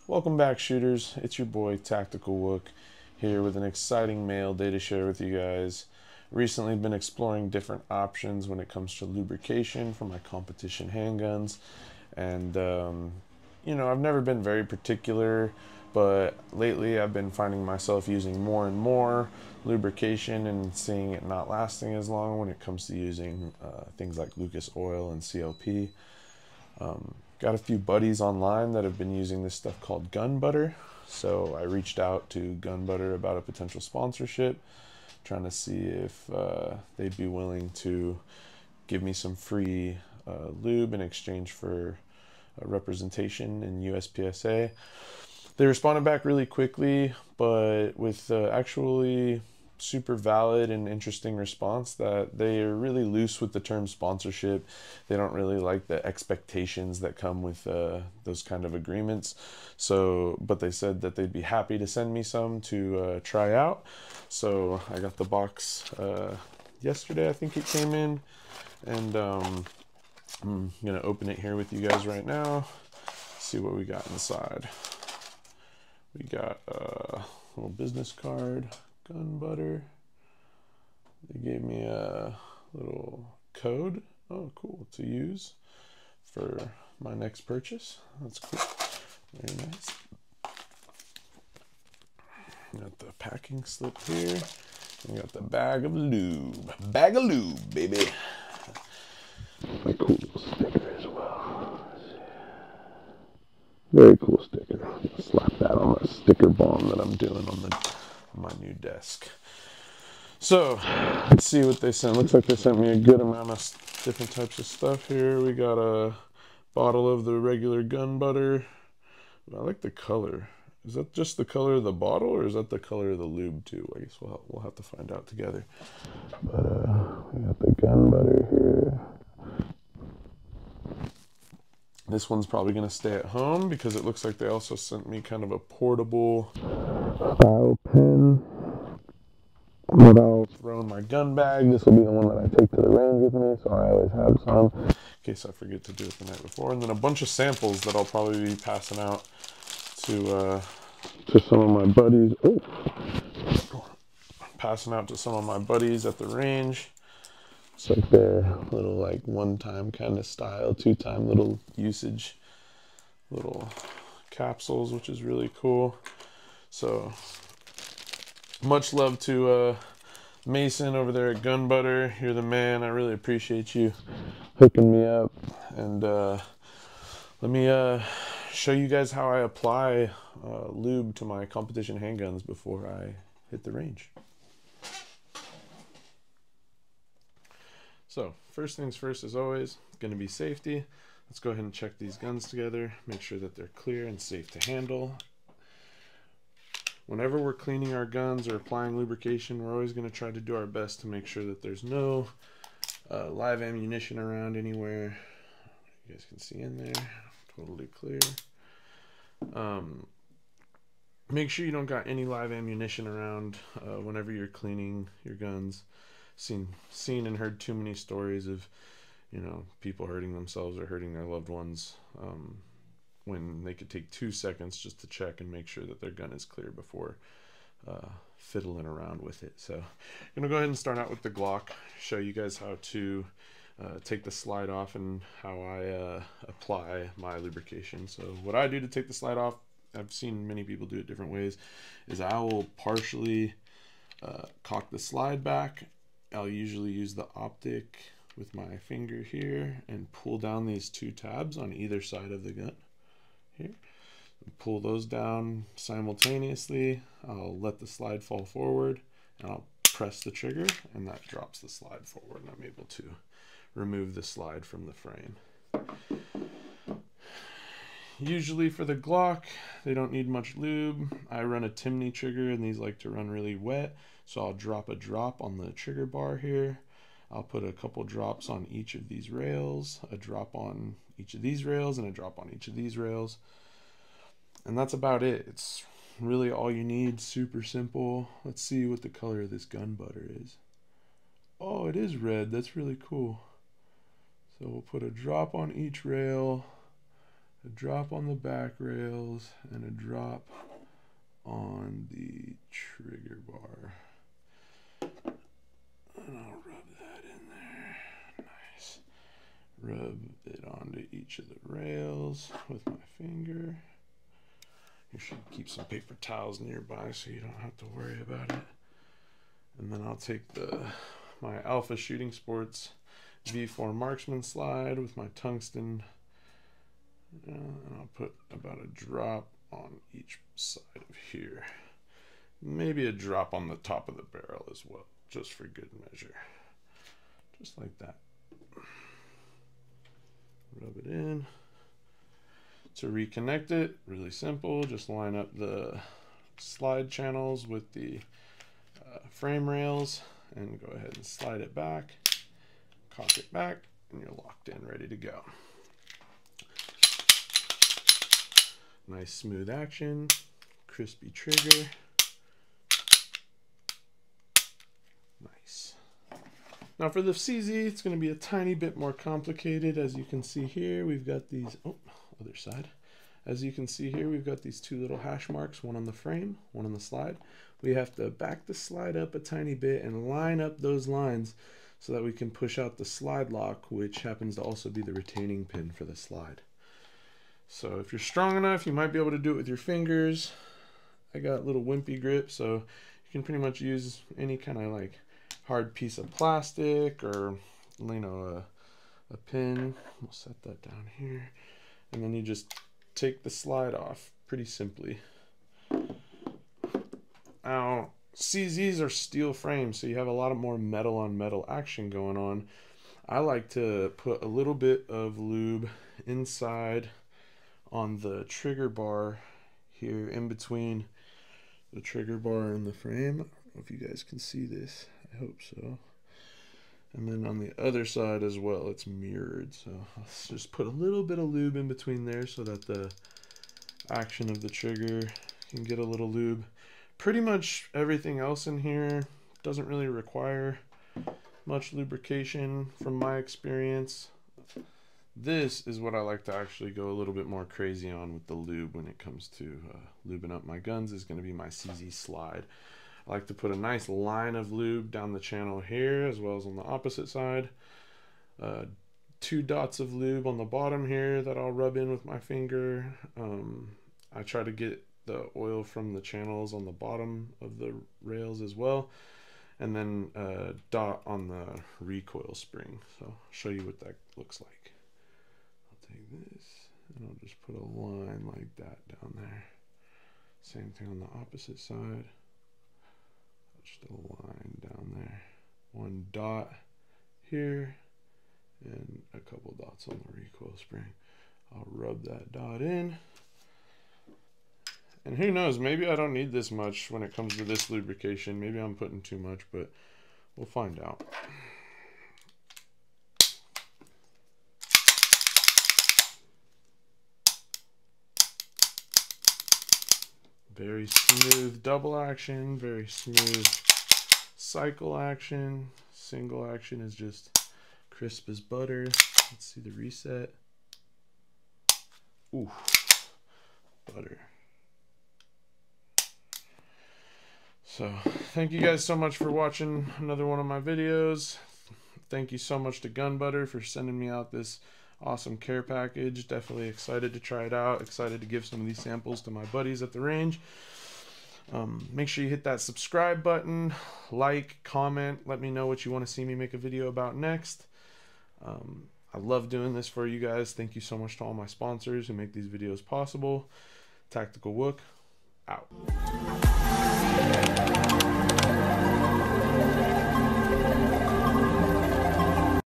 Welcome back, shooters. It's your boy TacticalWook here with an exciting mail day to share with you guys. Recently been exploring different options when it comes to lubrication for my competition handguns, and I've never been very particular, but lately I've been finding myself using more and more lubrication and seeing it not lasting as long when it comes to using things like Lucas oil and CLP. Got a few buddies online that have been using this stuff called gun butter, so I reached out to Gun Butter about a potential sponsorship, trying to see if they'd be willing to give me some free lube in exchange for representation in USPSA. They responded back really quickly, but with actually super valid and interesting response that they are really loose with the term sponsorship. They don't really like the expectations that come with those kind of agreements. So, but they said that they'd be happy to send me some to try out. So I got the box yesterday, I think it came in, and I'm gonna open it here with you guys right now. See what we got inside. We got a little business card, Gun Butter. They gave me a little code, oh cool, to use for my next purchase. That's cool, very nice. Got the packing slip here. We got the bag of lube, baby. A cool little sticker as well. Very cool sticker. Slap that on the sticker bomb that I'm doing on my new desk. So let's see what they sent. Looks like they sent me a good amount of different types of stuff here. We got a bottle of the regular gun butter. I like the color. Is that just the color of the bottle, or is that the color of the lube too? I guess we'll have to find out together. But we got the gun butter here. This one's probably going to stay at home because it looks like they also sent me kind of a portable style pen that I'll throw in my gun bag. This will be the one that I take to the range with me, so I always have some in case I forget to do it the night before. And then a bunch of samples that I'll probably be passing out to some of my buddies. Passing out to some of my buddies at the range. It's like their little like one-time kind of style, two-time little usage, little capsules, which is really cool. So much love to Mason over there at Gun Butter. You're the man. I really appreciate you hooking me up. And let me show you guys how I apply lube to my competition handguns before I hit the range. So first things first, as always, it's going to be safety. Let's go ahead and check these guns together, make sure that they're clear and safe to handle. Whenever we're cleaning our guns or applying lubrication, we're always going to try to do our best to make sure that there's no live ammunition around anywhere. You guys can see in there, totally clear. Make sure you don't got any live ammunition around whenever you're cleaning your guns. Seen and heard too many stories of, people hurting themselves or hurting their loved ones when they could take 2 seconds just to check and make sure that their gun is clear before fiddling around with it. So I'm gonna go ahead and start out with the Glock, show you guys how to take the slide off and how I apply my lubrication. So what I do to take the slide off, I've seen many people do it different ways, is I will partially cock the slide back. I'll usually use the optic with my finger here and pull down these two tabs on either side of the gun here. Pull those down simultaneously. I'll let the slide fall forward and I'll press the trigger, and that drops the slide forward, and I'm able to remove the slide from the frame. Usually for the Glock, they don't need much lube. I run a Timney trigger, and these like to run really wet. So I'll drop a drop on the trigger bar here. I'll put a couple drops on each of these rails, a drop on each of these rails, and a drop on each of these rails. And that's about it. It's really all you need, super simple. Let's see what the color of this gun butter is. Oh, it is red. That's really cool. So we'll put a drop on each rail, a drop on the back rails, and a drop on the trigger bar. And I'll rub that in there. Nice. Rub it onto each of the rails with my finger. You should keep some paper towels nearby so you don't have to worry about it. And then I'll take my Alpha Shooting Sports V4 Marksman slide with my tungsten, and I'll put about a drop on each side of here. Maybe a drop on the top of the barrel as well, just for good measure. Just like that. Rub it in. To reconnect it, really simple, just line up the slide channels with the frame rails and go ahead and slide it back, cock it back, and you're locked in, ready to go. Nice smooth action, crispy trigger. Nice. Now for the CZ, it's going to be a tiny bit more complicated. As you can see here, we've got these, other side. As you can see here, we've got these two little hash marks, one on the frame, one on the slide. We have to back the slide up a tiny bit and line up those lines so that we can push out the slide lock, which happens to also be the retaining pin for the slide. So if you're strong enough, you might be able to do it with your fingers. I got a little wimpy grip, so you can pretty much use any kind of like hard piece of plastic or, you know, a pin. We'll set that down here. And then you just take the slide off pretty simply. Now, CZs are steel frames, so you have a lot of more metal on metal action going on. I like to put a little bit of lube inside on the trigger bar here, in between the trigger bar and the frame. I don't know if you guys can see this. I hope so. And then on the other side as well, it's mirrored. So let's just put a little bit of lube in between there so that the action of the trigger can get a little lube. Pretty much everything else in here doesn't really require much lubrication from my experience. This is what I like to actually go a little bit more crazy on with the lube when it comes to lubing up my guns, is going to be my CZ slide. I like to put a nice line of lube down the channel here as well as on the opposite side. 2 dots of lube on the bottom here that I'll rub in with my finger. I try to get the oil from the channels on the bottom of the rails as well. And then a dot on the recoil spring. So I'll show you what that looks like. I'll take this and I'll just put a line like that down there. Same thing on the opposite side. Just a line down there. 1 dot here and a couple dots on the recoil spring. I'll rub that dot in. And who knows, maybe I don't need this much when it comes to this lubrication. Maybe I'm putting too much, but we'll find out. Very smooth double action, very smooth cycle action. Single action is just crisp as butter. Let's see the reset. Ooh, butter. So thank you guys so much for watching another one of my videos. Thank you so much to Gun Butter for sending me out this awesome care package. Definitely excited to try it out. Excited to give some of these samples to my buddies at the range. Make sure you hit that subscribe button, like, comment, let me know what you want to see me make a video about next. I love doing this for you guys. Thank you so much to all my sponsors who make these videos possible. TacticalWook out.